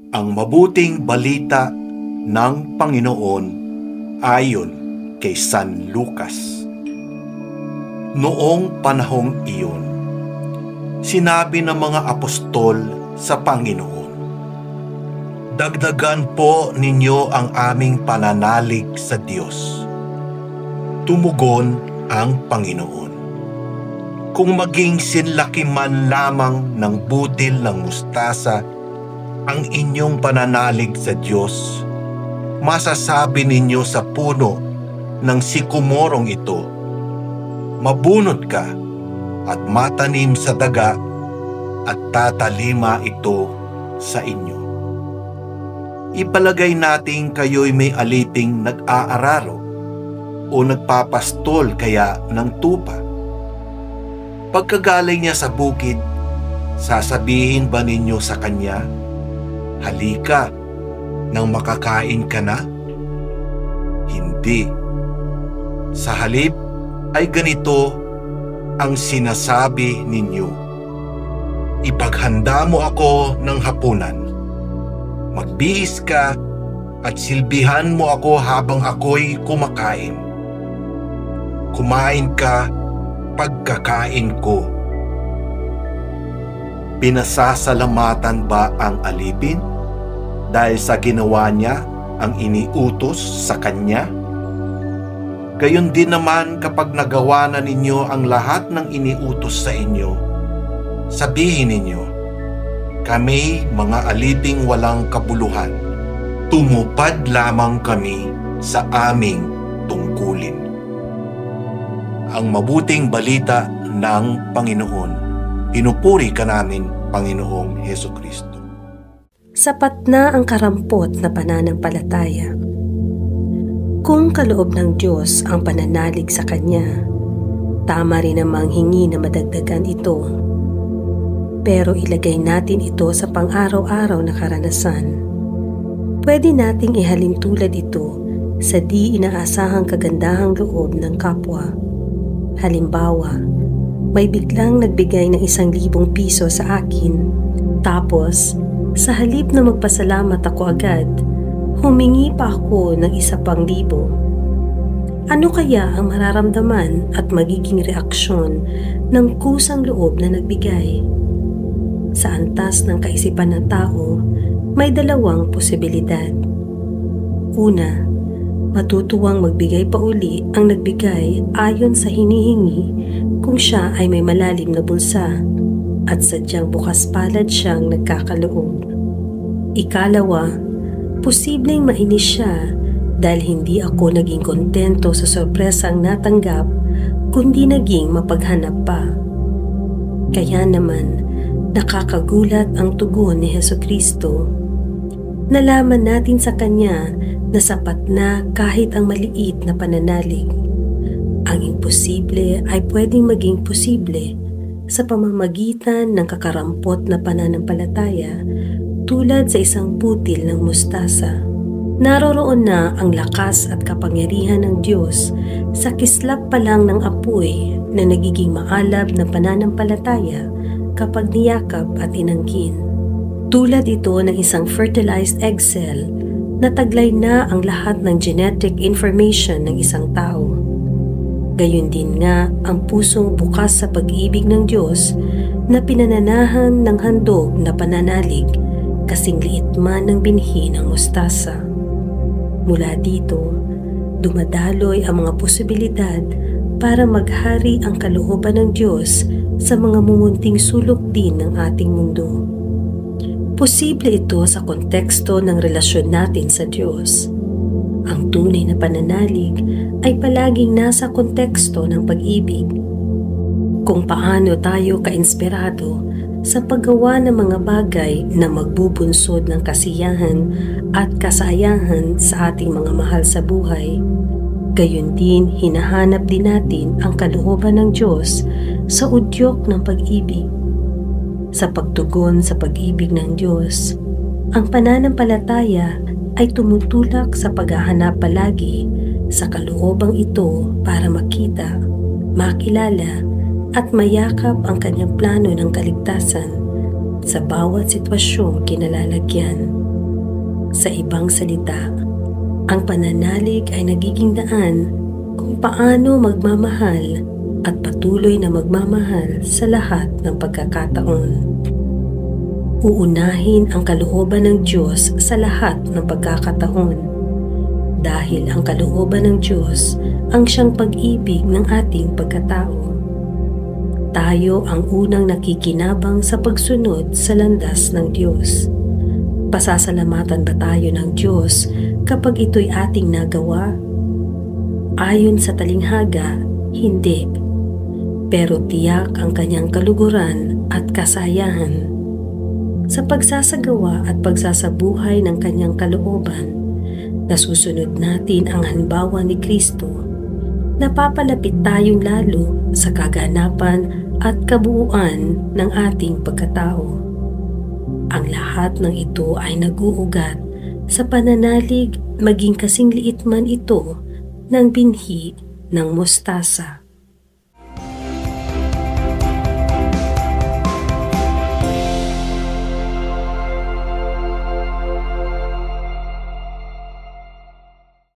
Ang mabuting balita ng Panginoon ayon kay San Lucas. Noong panahong iyon, sinabi ng mga apostol sa Panginoon, "Dagdagan po ninyo ang aming pananalig sa Diyos." Tumugon ang Panginoon, "Kung maging sinlaki man lamang ng butil ng mustasa ang inyong pananalig sa Diyos, masasabi ninyo sa puno ng sikomorong ito, 'Mabunot ka at matanim sa daga,' at tatalima ito sa inyo. Ipalagay natin kayo'y may aliping nag-aararo o nagpapastol kaya ng tupa. Pagkagaling niya sa bukid, sasabihin ba ninyo sa kanya, 'Halika, nang makakain ka na?' Hindi. Sa halip ay ganito ang sinasabi ninyo, 'Ipaghanda mo ako ng hapunan. Magbihis ka at silbihan mo ako habang ako'y kumakain. Kumain ka pagkakain ko.' Pinasasalamatan ba ang alipin dahil sa ginawa niya ang iniutos sa kanya? Gayon din naman kapag nagawa na ninyo ang lahat ng iniutos sa inyo, sabihin ninyo, 'Kami mga aliping walang kabuluhan, tumupad lamang kami sa aming tungkulin.'" Ang mabuting balita ng Panginoon. Pinupuri ka namin, Panginoong Hesukristo. Sapat na ang karampot na pananampalataya. Kung kaloob ng Diyos ang pananalig sa Kanya, tama rin namang hingi na madagdagan ito. Pero ilagay natin ito sa pang-araw-araw na karanasan. Pwede nating ihalin tulad ito sa di inaasahang kagandahang loob ng kapwa. Halimbawa, may biglang nagbigay ng 1,000 piso sa akin, tapos sa halip na magpasalamat ako agad, humingi pa ako ng 1,000. Ano kaya ang mararamdaman at magiging reaksyon ng kusang loob na nagbigay? Sa antas ng kaisipan ng tao, may dalawang posibilidad. Una, matutuwang magbigay pa uli ang nagbigay ayon sa hinihingi kung siya ay may malalim na bulsa at sadyang bukas palad siyang nagkakaloob. Ikalawa, posibleng mainis siya dahil hindi ako naging kontento sa sorpresang natanggap kundi naging mapaghanap pa. Kaya naman, nakakagulat ang tugon ni Hesukristo. Nalaman natin sa Kanya na sapat na kahit ang maliit na pananalig. Ang imposible ay pwedeng maging posible sa pamamagitan ng kakarampot na pananampalataya tulad sa isang butil ng mustasa. Naroroon na ang lakas at kapangyarihan ng Diyos sa kislap pa lang ng apoy na nagiging maalab na pananampalataya kapag niyakap at inangkin. Tulad ito ng isang fertilized egg cell na taglay na ang lahat ng genetic information ng isang tao. Gayon din nga ang pusong bukas sa pag-ibig ng Diyos na pinananahan ng handog na pananalig kasing liit man ng binhi ng mustasa. Mula dito, dumadaloy ang mga posibilidad para maghari ang kalooban ng Diyos sa mga mumunting sulok din ng ating mundo. Posible ito sa konteksto ng relasyon natin sa Diyos. Ang tunay na pananalig ay palaging nasa konteksto ng pag-ibig. Kung paano tayo kainspirado sa paggawa ng mga bagay na magbubunsod ng kasiyahan at kasayahan sa ating mga mahal sa buhay, gayon din hinahanap din natin ang kalooban ng Diyos sa udyok ng pag-ibig. Sa pagtugon sa pag-ibig ng Diyos, ang pananampalataya ay tumutulak sa paghahanap palagi sa kaloobang ito para makita, makilala at mayakap ang kanyang plano ng kaligtasan sa bawat sitwasyong kinalalagyan. Sa ibang salita, ang pananalig ay nagiging daan kung paano magmamahal at patuloy na magmamahal sa lahat ng pagkakataon. Uunahin ang kalooban ng Diyos sa lahat ng pagkakataon dahil ang kalooban ng Diyos ang siyang pag-ibig ng ating pagkatao. Tayo ang unang nakikinabang sa pagsunod sa landas ng Diyos. Pasasalamatan ba tayo ng Diyos kapag ito'y ating nagawa? Ayon sa talinghaga, hindi. Pero tiyak ang kanyang kaluguran at kasayahan. Sa pagsasagawa at pagsasabuhay ng kanyang kalooban, nasusunod natin ang halimbawa ni Kristo, napapalapit tayong lalo sa kaganapan at kabuuan ng ating pagkatao. Ang lahat ng ito ay nag-uugat sa pananalig maging kasing liit man ito ng binhi ng mustasa.